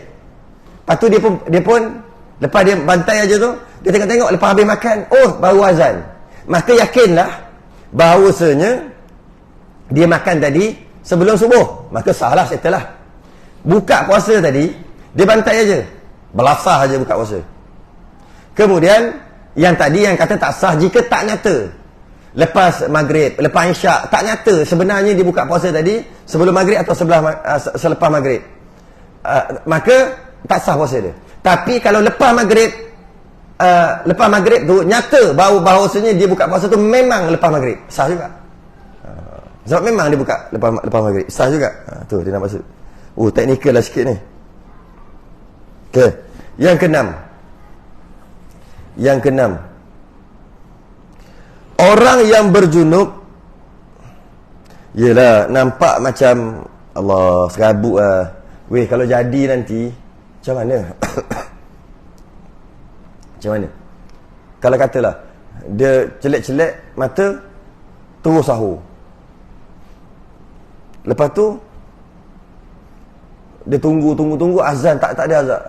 Lepas tu dia pun lepas dia bantai aja tu, dia tengok-tengok lepas habis makan, oh baru azan. Maka yakinlah bahawasanya dia makan tadi sebelum subuh. Maka sahlah, settle lah. Buka puasa tadi, dia bantai aja. Belasah aja buka puasa. Kemudian yang tadi yang kata tak sah jika tak nyata. Lepas maghrib, lepas isyak, tak nyata sebenarnya dia buka puasa tadi sebelum maghrib atau selepas maghrib. Maka tak sah puasa dia. Tapi kalau lepas maghrib tu nyata bahawasanya dia buka puasa tu memang lepas maghrib, sah juga. Sebab memang dia buka lepas maghrib, sah juga. Tu dia nak maksud. Teknikal lah sikit ni. Okey. Yang keenam. Orang yang berjunub, yelah nampak macam Allah serabut lah. Weh, kalau jadi nanti macam mana? Macam mana? Kalau katalah dia celek-celek mata, terus sahur. Lepas tu dia tunggu azan, tak ada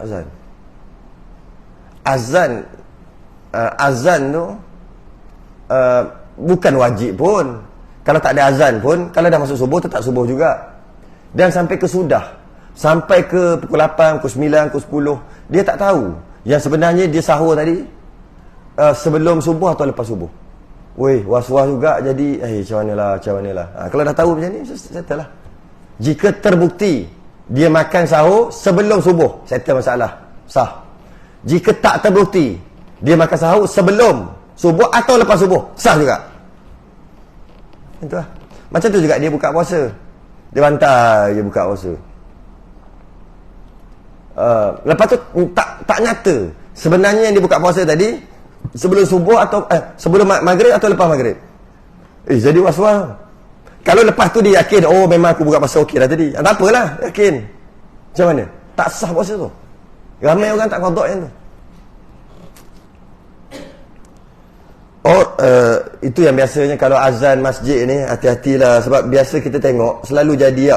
azan. Azan tu bukan wajib pun. Kalau tak ada azan pun, kalau dah masuk subuh, tetap subuh juga. Dan sampai ke sudah, sampai ke pukul 8, pukul 9, pukul 10, dia tak tahu yang sebenarnya dia sahur tadi sebelum subuh atau lepas subuh. Weh, was-was juga jadi, macam mana lah. Kalau dah tahu macam ni, settle lah. Jika terbukti dia makan sahur sebelum subuh, settle masalah, sah. Jika tak terbukti dia makan sahur sebelum subuh atau lepas subuh, sah juga. Itu lah. Macam tu juga dia buka puasa, dia bantai dia buka puasa. Lepas tu tak nyata sebenarnya yang dia buka puasa tadi sebelum subuh atau sebelum maghrib atau lepas maghrib. Jadi was-was. Kalau lepas tu dia yakin, oh memang aku buka puasa okey dah tadi, tak apalah, yakin. Macam mana? Tak sah puasa tu. Ramai orang tak qada yang tu. Itu yang biasanya kalau azan masjid ni, hati-hatilah. Sebab biasa kita tengok selalu jadi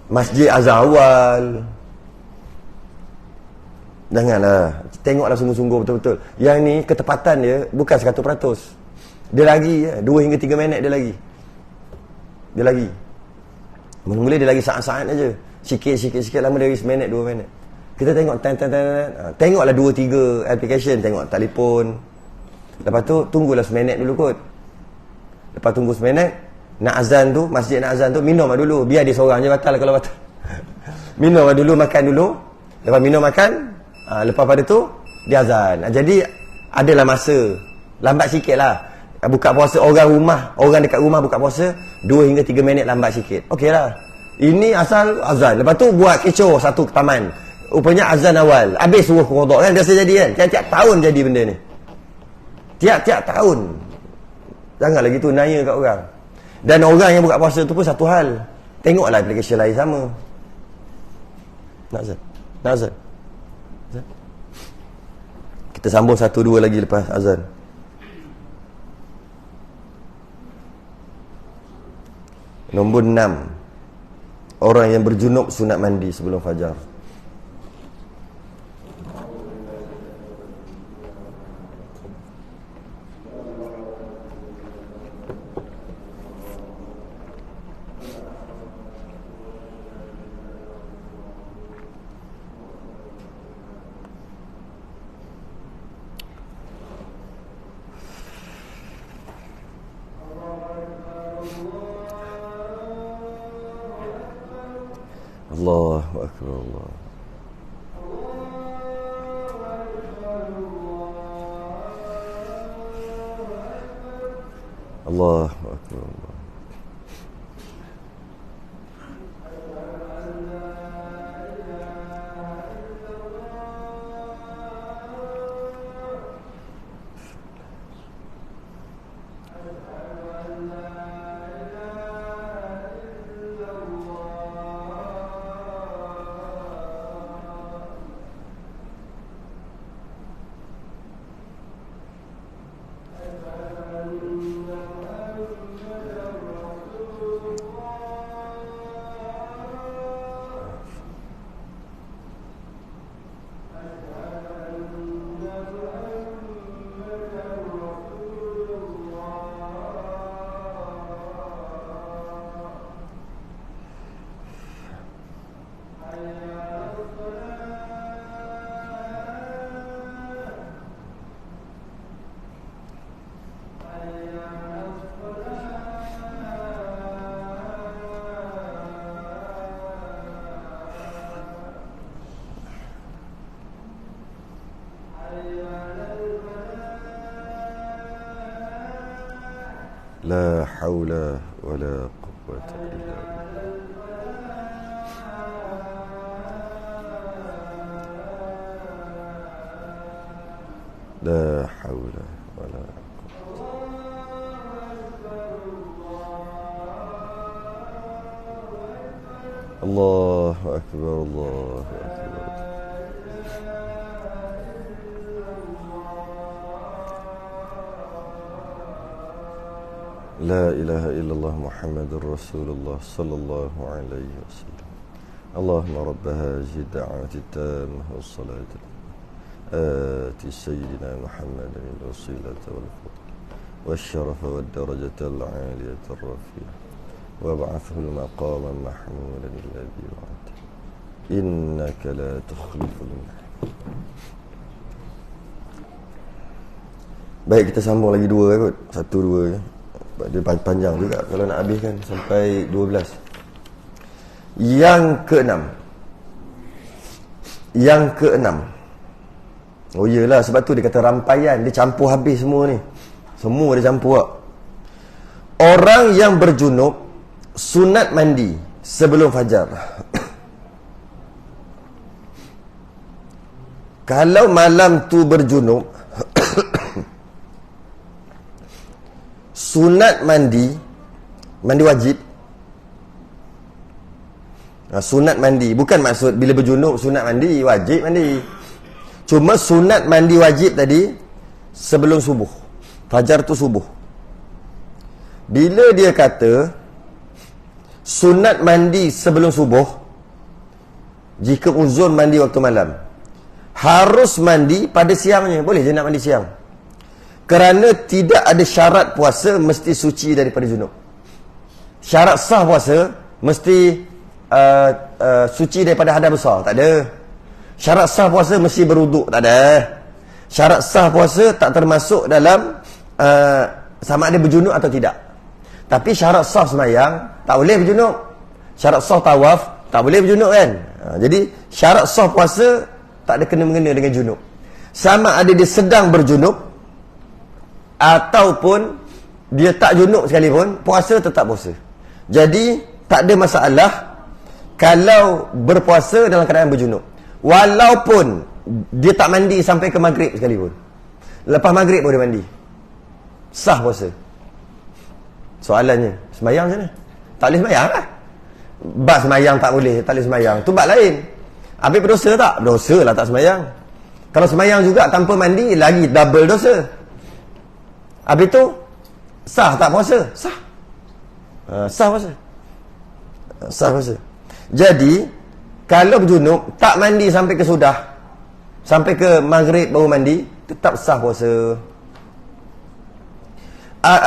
masjid azan awal. Janganlah. Tengoklah sungguh-sungguh betul-betul. Yang ni ketepatan dia bukan 100%. Dia lagi 2 hingga 3 minit dia lagi. Mula-mula dia lagi saat-saat aja. Sikit lama dia lagi seminit 2 minit. Kita tengok tengoklah 2-3 application, tengok telefon. Lepas tu tunggulah seminit dulu kot. Lepas tunggu seminit, nak azan tu, masjid nak azan tu, minum lah dulu. Biar dia seorang je batal kalau batal. Minum lah dulu, makan dulu. Lepas minum makan, lepas pada tu dia azan. Jadi adalah masa. Lambat sikit lah. Buka puasa orang dekat rumah buka puasa 2 hingga 3 minit lambat sikit. Okey lah. Ini asal azan. Lepas tu buat kecoh satu taman. Rupanya azan awal. Habis suruh kodok kan. Biasa jadi kan. Tiap-tiap tahun jadi benda ni. Tiap-tiap tahun. Janganlah gitu naya kat orang. Dan orang yang buka puasa tu pun satu hal. Tengoklah aplikasi lain sama. Nak azan. Kita sambung 1-2 lagi lepas azan. Nombor 6. orang yang berjunub sunat mandi sebelum fajar? Allahu Akbar, Allah. Allahu Akbar, Allah. لا حول ولا قوة إلا بالله. لا حول ولا قوة. الله أكبر، الله أكبر. لا إله إلا الله محمد رسول الله صلى الله عليه وسلم. اللهم رب هذه الدعوة التامة والصلاة آت سيدنا محمد الوسيلة والفضل والشرف والدرجة العالية الرفيعة وابعثه المقام محمودا الذي وعدته إنك لا تخلف الميعاد. Baik, kita sambung lagi dua kot. Satu dua je. Dia panjang juga kalau nak habiskan sampai 12. Yang keenam. Oh iyalah, sebab tu dia kata rampaian, dia campur habis semua ni. Semua dia campur tak? Orang yang berjunub sunat mandi sebelum fajar. Kalau malam tu berjunub, sunat mandi wajib. Sunat mandi, bukan maksud bila berjunub sunat mandi, wajib mandi. Cuma sunat mandi wajib tadi sebelum subuh. Fajar tu subuh. Bila dia kata sunat mandi sebelum subuh, jika uzur mandi waktu malam, harus mandi pada siangnya. Boleh je nak mandi siang, kerana tidak ada syarat puasa mesti suci daripada junub. Syarat sah puasa mesti suci daripada hadas besar, tak ada. Syarat sah puasa mesti berwuduk, tak ada. Syarat sah puasa tak termasuk dalam sama ada berjunub atau tidak. Tapi syarat sah semayang tak boleh berjunub. Syarat sah tawaf tak boleh berjunub kan. Jadi syarat sah puasa tak ada kena-mengena dengan junub. Sama ada dia sedang berjunub ataupun dia tak junub sekalipun, puasa tetap puasa. Jadi tak ada masalah kalau berpuasa dalam keadaan berjunub, walaupun dia tak mandi sampai ke maghrib sekalipun. Lepas maghrib boleh mandi, sah puasa. Soalannya, semayang macam mana? Tak boleh semayang lah. Bab semayang tak boleh, tak boleh semayang, tu bab lain. Habis berdosa tak? Dosa lah tak semayang. Kalau semayang juga tanpa mandi, lagi double dosa. Habis tu sah tak puasa? Sah. Sah puasa. Sah puasa. Jadi kalau berjunub tak mandi sampai ke sudah, sampai ke maghrib baru mandi, tetap sah puasa.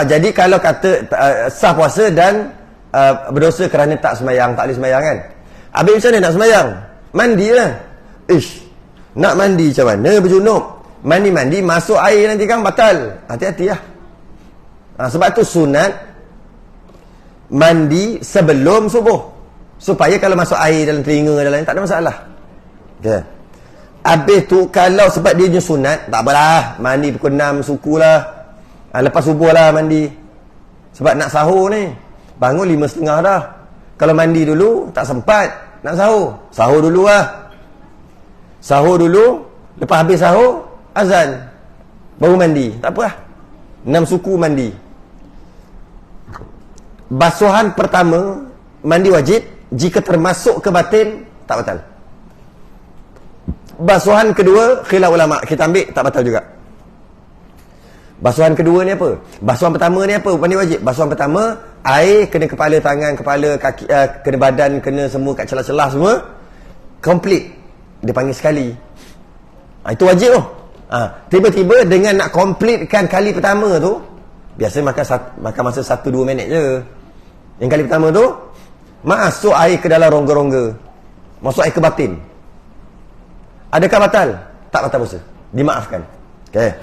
Jadi kalau kata sah puasa dan berdosa kerana tak sembahyang, tak boleh sembahyang kan. Habis macam mana nak sembahyang? Mandilah. Nak mandi macam mana berjunub? Mandi masuk air nanti kan batal. Hati-hati lah. Sebab tu sunat mandi sebelum subuh, supaya kalau masuk air dalam telinga dalam tak ada masalah. Okay. Habis tu kalau sebab dia je sunat, tak apalah, mandi pukul 6 suku lah. Lepas subuh lah mandi. Sebab nak sahur ni, bangun 5.30 dah. Kalau mandi dulu tak sempat nak sahur, sahur dulu lah. Sahur dulu, lepas habis sahur azan baru mandi, tak apa lah. 6 suku mandi. Basuhan pertama mandi wajib, jika termasuk ke batin tak batal. Basuhan kedua khilaf ulama, kita ambil tak batal juga. Basuhan kedua ni apa? Basuhan pertama ni apa? Mandi wajib. Basuhan pertama, air kena kepala, tangan, kepala, kaki, kena badan, kena semua kat celah-celah semua. Complete. Dia panggil sekali. Itu wajib tu. Tiba-tiba dengan nak completekan kali pertama tu, biasa makan masa 1-2 minit je. Yang kali pertama tu, masuk air ke dalam rongga-rongga. Masuk air ke batin. Adakah batal? Tak batal puasa. Dimaafkan. Okay.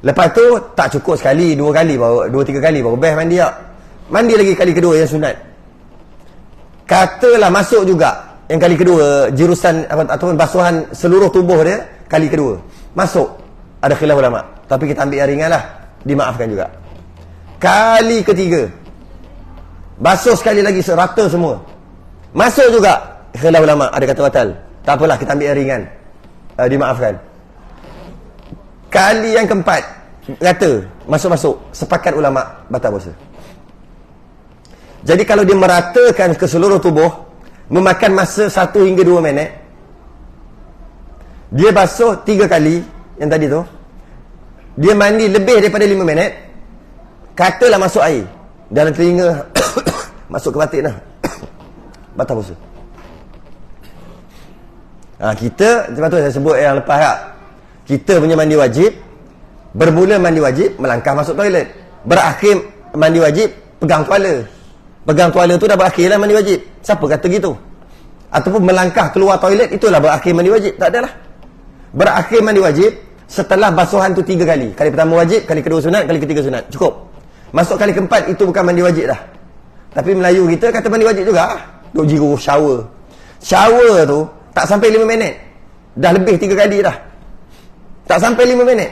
Lepas tu tak cukup sekali, 2 kali baru, 2-3 kali baru best mandi tak. Mandi lagi kali kedua yang sunat. Katalah masuk juga yang kali kedua, jurusan ataupun basuhan seluruh tubuh dia kali kedua. Masuk. Ada khilaf ulama. Tapi kita ambil yang ringan lah. Dimaafkan juga. Kali ketiga, basuh sekali lagi serata semua. Masuk juga. Khilaf ulama. Ada kata batal. Tak apalah, kita ambil yang ringan. Dimaafkan. Kali yang keempat, kata masuk-masuk, sepakat ulama batal puasa. Jadi kalau dia meratakan ke seluruh tubuh, memakan masa 1 hingga 2 minit, dia basuh 3 kali yang tadi tu, dia mandi lebih daripada 5 minit, katalah masuk air dalam telinga masuk ke batin lah, batal puasa. Kita, sebab tu saya sebut yang lepas tak, kita punya mandi wajib, bermula mandi wajib, melangkah masuk toilet. Berakhir mandi wajib, pegang tuala. Pegang tuala tu dah berakhir lah mandi wajib. Siapa kata gitu? Ataupun melangkah keluar toilet, itulah berakhir mandi wajib. Tak adalah. Berakhir mandi wajib setelah basuhan tu 3 kali. Kali pertama wajib, kali kedua sunat, kali ketiga sunat. Cukup. Masuk kali keempat, itu bukan mandi wajib dah. Tapi Melayu kita kata mandi wajib juga. Duk jiru shower. Shower tu tak sampai 5 minit. Dah lebih 3 kali dah. Tak sampai 5 minit.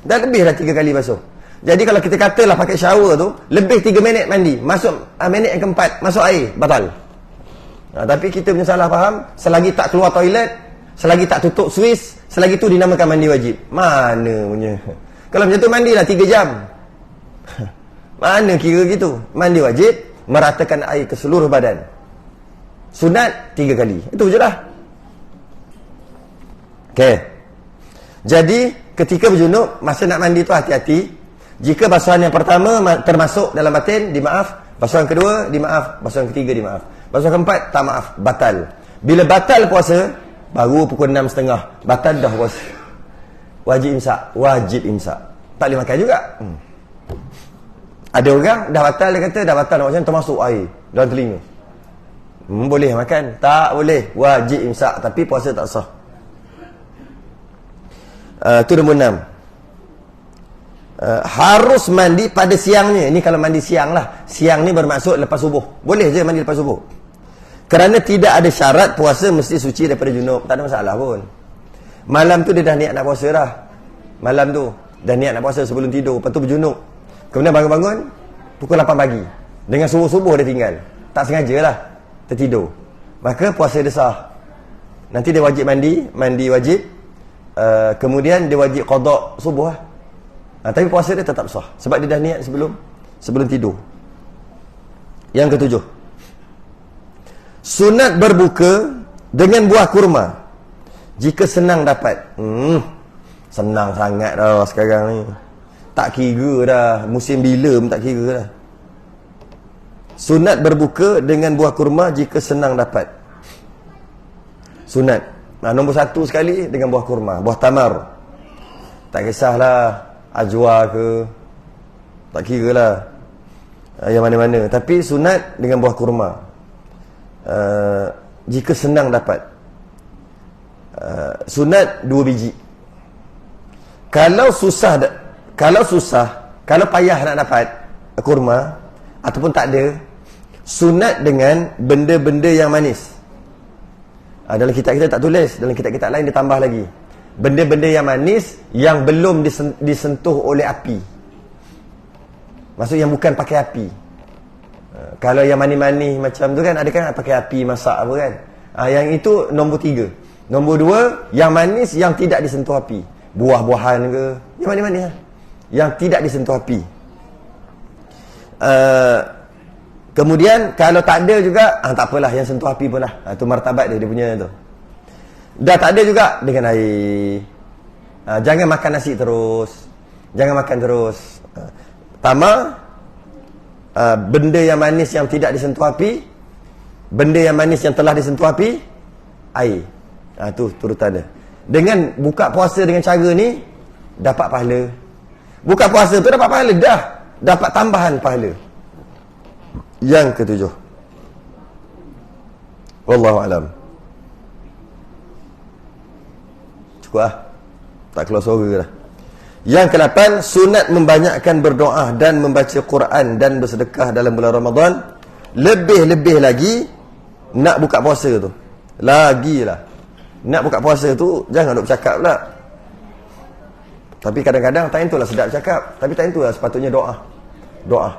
Dah lebih dah 3 kali basuh. Jadi kalau kita katalah pakai shower tu, lebih 3 minit mandi. Masuk minit yang keempat, masuk air, batal. Tapi kita punya salah faham, selagi tak keluar toilet, selagi tak tutup suis, selagi tu dinamakan mandi wajib. Mana punya. Kalau macam tu mandilah 3 jam. Mana kira gitu. Mandi wajib, meratakan air ke seluruh badan. Sunat 3 kali. Itu je lah. Okay. Jadi ketika berjunub, masa nak mandi tu hati-hati. Jika basuhan yang pertama termasuk dalam batin, dimaaf. Basuhan kedua, dimaaf. Basuhan ketiga, dimaaf. Basuhan keempat, tak maaf, batal. Bila batal puasa, baru pukul 6.30, batal dah puasa. Wajib imsak. Wajib imsak. Tak boleh makan juga. Ada orang dah batal, dia kata dah batal nak macam termasuk air dalam telinga. Boleh makan? Tak boleh. Wajib imsak. Tapi puasa tak sah. Itu nombor 6. Harus mandi pada siangnya. Ini kalau mandi siang lah. Siang ni bermaksud lepas subuh. Boleh je mandi lepas subuh. Kerana tidak ada syarat puasa mesti suci daripada junub. Tak ada masalah pun. Malam tu dia dah niat nak puasa dah. Malam tu dah niat nak puasa sebelum tidur. Lepas tu berjunub. Kemudian bangun-bangun pukul 8 pagi. Dengan subuh-subuh dia tinggal. Tak sengaja lah tertidur. Maka puasa dia sah. Nanti dia wajib mandi. Mandi wajib. Kemudian dia wajib qada subuh lah. Tapi puasa dia tetap sah sebab dia dah niat sebelum tidur. Yang ketujuh, sunat berbuka dengan buah kurma jika senang dapat. Senang sangat dah sekarang ni. Tak kira dah musim bila pun tak kira dah. Sunat berbuka dengan buah kurma jika senang dapat. Sunat. Nombor 1 sekali dengan buah kurma, buah tamar. Tak kisahlah ajwa ke, tak kira lah yang mana-mana, tapi sunat dengan buah kurma. Jika senang dapat, sunat 2 biji. Kalau susah, kalau payah nak dapat kurma ataupun tak ada, sunat dengan benda-benda yang manis. Dalam kitab kita tak tulis, dalam kitab-kitab lain dia tambah lagi. Benda-benda yang manis yang belum disentuh oleh api. Maksud yang bukan pakai api. Kalau yang manis-manis macam tu kan, ada kan pakai api masak apa kan. Yang itu nombor 3. Nombor 2, yang manis yang tidak disentuh api. Buah-buahan ke, yang manis-manis lah, yang tidak disentuh api. Kemudian kalau tak ada juga, tak apalah, yang sentuh api pun lah. Itu martabat dia punya tu. Dah tak ada juga, dengan air. Jangan makan nasi terus. Jangan makan terus. Benda yang manis yang tidak disentuh api, benda yang manis yang telah disentuh api, air. Tu turutan dia. Dengan buka puasa dengan cara ni, dapat pahala. Buka puasa tu dapat pahala, dah dapat tambahan pahala. Yang ke-7, wallahu alam. Cukup lah, tak keluar suara dah. Yang ke-8, sunat membanyakkan berdoa dan membaca Quran dan bersedekah dalam bulan Ramadan. Lebih-lebih lagi nak buka puasa tu. Lagilah nak buka puasa tu, jangan duk bercakap pula. Tapi kadang-kadang time tu lah sedap cakap, tapi time tu lah sepatutnya doa.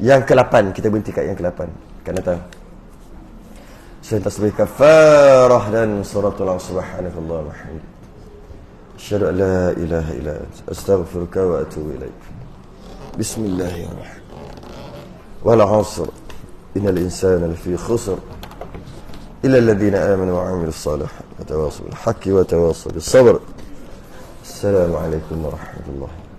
Yang ke-8, kita berhenti kat yang ke-8 kan datang. Selain tasbih kafarah dan suratul subhanakallah wa hamd. Asyhadu an la ilaha illa anta astaghfiruka wa atubu ilaik. Bismillahirrahmanirrahim. Wal 'asr innal insana lafi khusr illa alladhina amanu wa 'amilus salihat wa tawassaw bil haqqi wa tawassaw bis sabr. Assalamu alaikum warahmatullahi